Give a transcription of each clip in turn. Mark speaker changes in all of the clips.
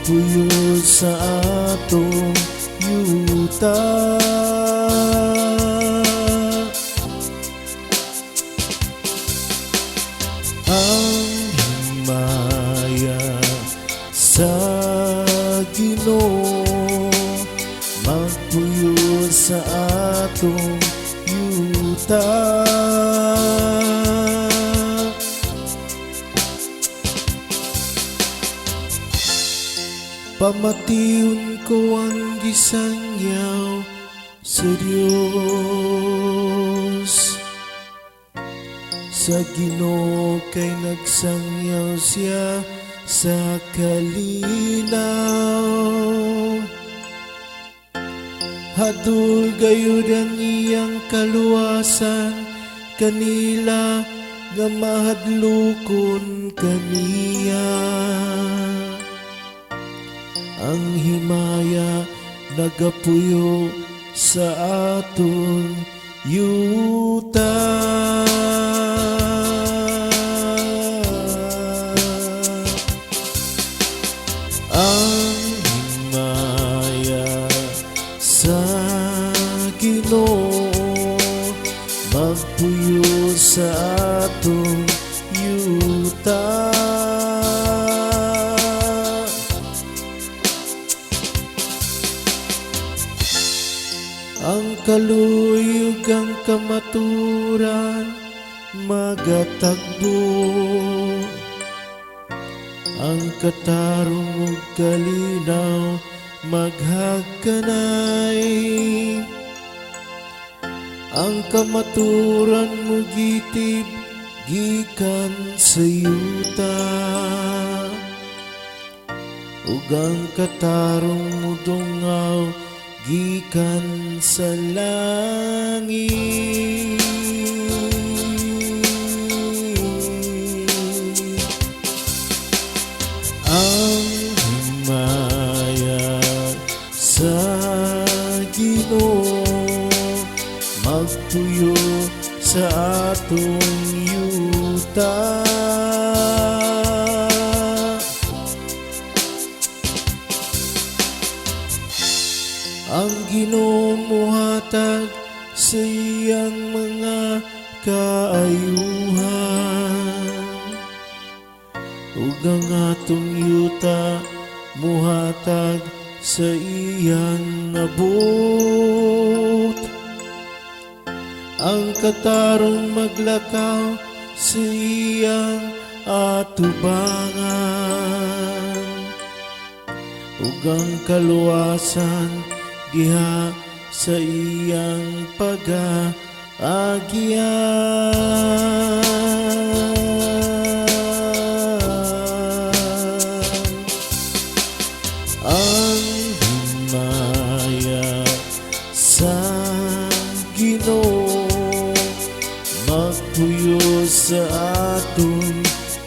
Speaker 1: magpuyo sa atong yuta. Ang himaya sa Ginoo magpuyo sa atong yuta. Pamatiun ko ang gisangyaw sa Dios. Sa Ginoo kay nagsangyaw siya sa kalinaw. Hadul gayud ang iyang kaluwasan kanila nga mahadlokon kaniya. Ang himaya nagapuyo sa aton yuta. Ang himaya sa Ginoo magpuyo sa aton yuta. Ang kaluyog ang kamaturan magatagbo. Ang katarong ug kalinaw maghagkanay. Ang kamaturan mo gitib gikan sa yuta. Ug ang katarong mo dungaw gikan sa langit. Ang himaya sa Ginoo magpuyo sa atong yuta. Ang Ginoo mohatag sa iyang mga kaayuhan, ug ang atong yuta mohatag sa iyang abot. Ang katarong maglakaw sa iyang atubangan, ug ang kaluwasan diha sa iyang pag-aagian. Ang himaya sa Ginoo magpuyo sa atong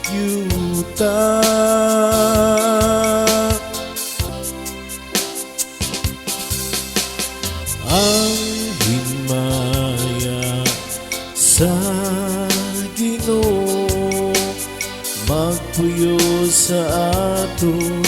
Speaker 1: yuta. Ang himaya sa Ginoo magpuyo sa atong